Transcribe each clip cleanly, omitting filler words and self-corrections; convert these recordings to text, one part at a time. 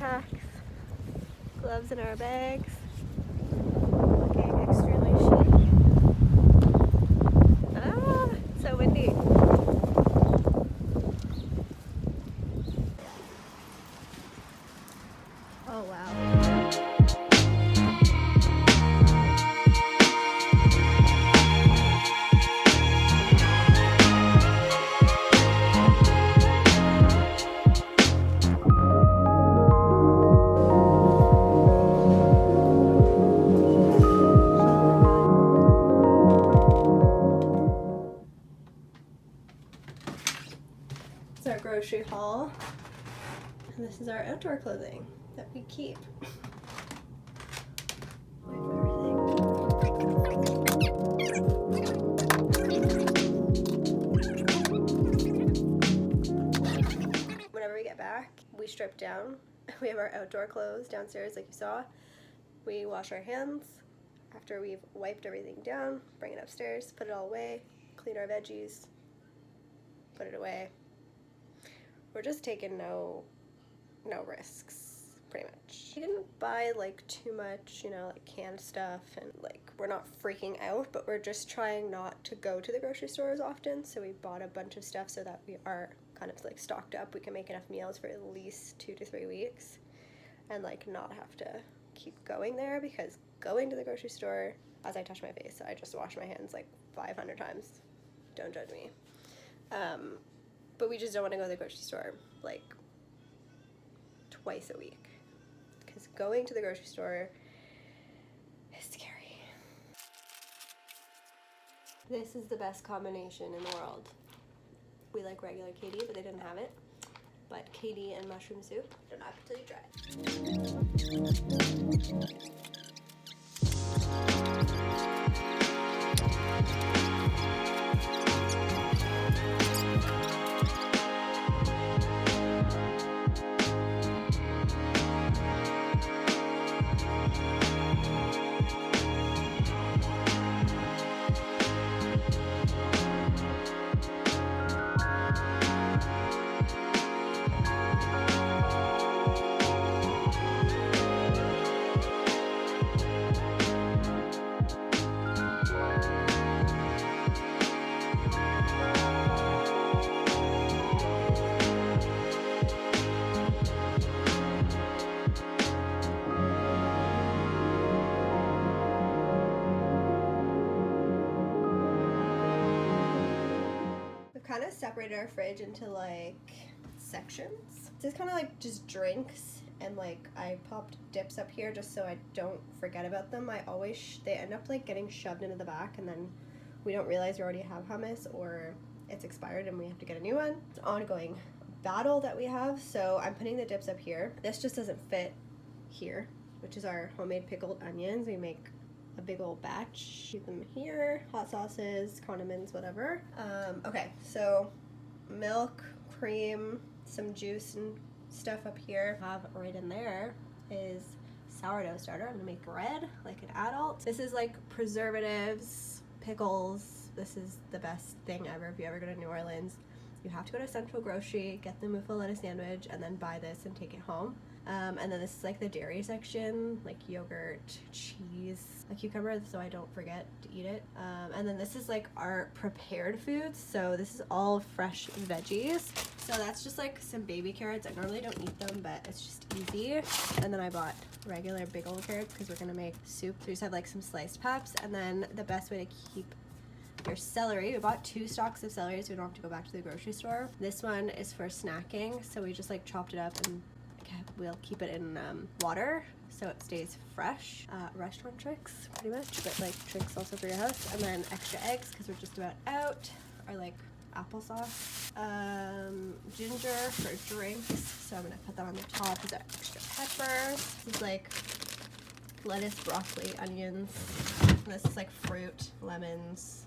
packs, gloves in our bags. Looking extremely chic. Ah, so windy. Oh wow. It's our grocery haul, and this is our outdoor clothing that we keep. Whenever we get back, we strip down. We have our outdoor clothes downstairs like you saw. We wash our hands after we've wiped everything down, bring it upstairs, put it all away, clean our veggies, put it away. We're just taking no risks, pretty much. We didn't buy like too much, you know, like canned stuff, and like we're not freaking out, but we're just trying not to go to the grocery store as often. So we bought a bunch of stuff so that we are kind of like stocked up. We can make enough meals for at least 2 to 3 weeks and like not have to keep going there, because going to the grocery store, as I touch my face, I just wash my hands like 500 times. Don't judge me. But we just don't want to go to the grocery store like twice a week, because going to the grocery store is scary. This is the best combination in the world. We like regular Katie, but they didn't have it. But Katie and mushroom soup, don't have until you try it. Kind of separated our fridge into like sections. This is kind of like just drinks, and like I popped dips up here just so I don't forget about them. They end up like getting shoved into the back, and then we don't realize we already have hummus or it's expired and we have to get a new one. It's an ongoing battle that we have. So I'm putting the dips up here. This just doesn't fit here, which is our homemade pickled onions. We make a big old batch. Keep them here, hot sauces, condiments, whatever. Okay, so milk, cream, some juice and stuff up here. Have right in there is sourdough starter. I'm gonna make bread like an adult. This is like preservatives, pickles. This is the best thing ever. If you ever go to New Orleans, you have to go to Central Grocery, get the muffaletta sandwich, and then buy this and take it home. And then this is like the dairy section, like yogurt, cheese, a cucumber, so I don't forget to eat it. And then this is like our prepared foods. So this is all fresh veggies. So that's just like some baby carrots. I normally don't eat them, but it's just easy. And then I bought regular big old carrots because we're gonna make soup. So we just have like some sliced peps. And then the best way to keep your celery, we bought 2 stalks of celery so we don't have to go back to the grocery store. This one is for snacking, so we just like chopped it up and we'll keep it in water so it stays fresh. Restaurant tricks, pretty much, but like tricks also for your house. And then extra eggs because we're just about out. Or like applesauce. Ginger for drinks, so I'm gonna put that on the top. These are extra peppers. This is like lettuce, broccoli, onions. And this is like fruit, lemons,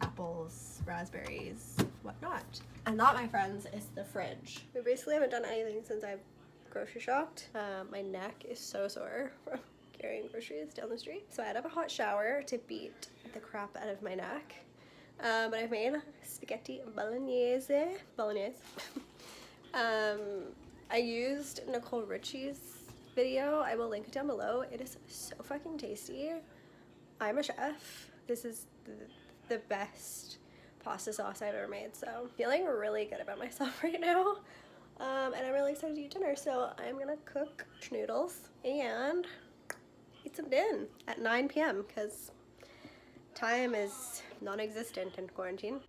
apples, raspberries, whatnot. And that, my friends, is the fridge. We basically haven't done anything since I've grocery shopped. My neck is so sore from carrying groceries down the street. So I had to have a hot shower to beat the crap out of my neck. But I've made spaghetti bolognese. I used Nicole Richie's video. I will link it down below. It is so fucking tasty. I'm a chef. This is the best pasta sauce I've ever made, so feeling really good about myself right now. And I'm really excited to eat dinner, so I'm gonna cook noodles and eat some din at 9 p.m. because time is non-existent in quarantine.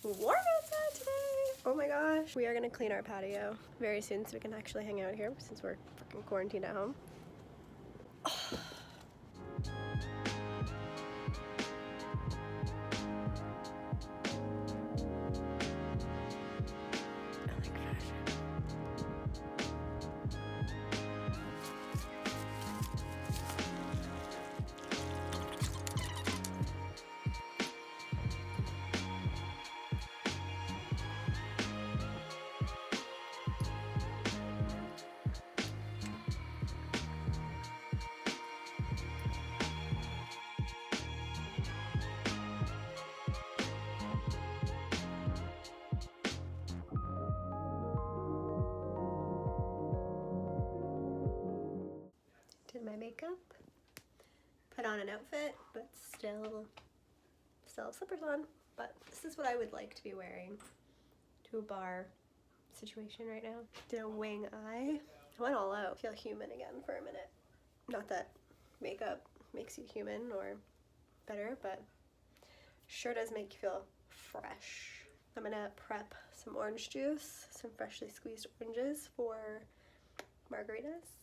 Warm outside today. Oh my gosh. We are gonna clean our patio very soon so we can actually hang out here since we're fucking quarantined at home. Oh. I like fashion. Did my makeup, put on an outfit, but still have slippers on. But this is what I would like to be wearing to a bar situation right now. Did a wing eye. I went all out. Feel human again for a minute. Not that makeup makes you human or better, but sure does make you feel fresh. I'm gonna prep some orange juice, some freshly squeezed oranges for margaritas.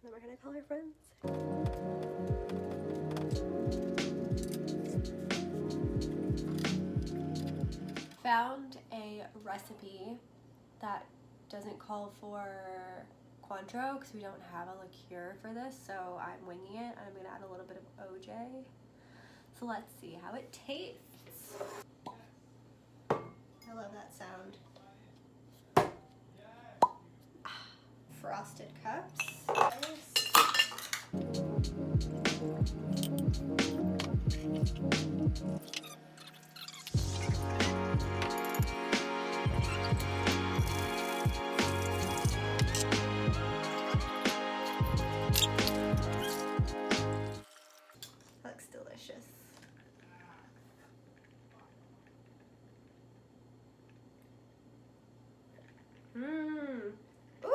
And then we're gonna call our friends. Found a recipe that doesn't call for Cointreau because we don't have a liqueur for this, so I'm winging it. I'm gonna add a little bit of OJ. So let's see how it tastes. I love that sound. Frosted cups. Looks delicious. Mmm. Ooh!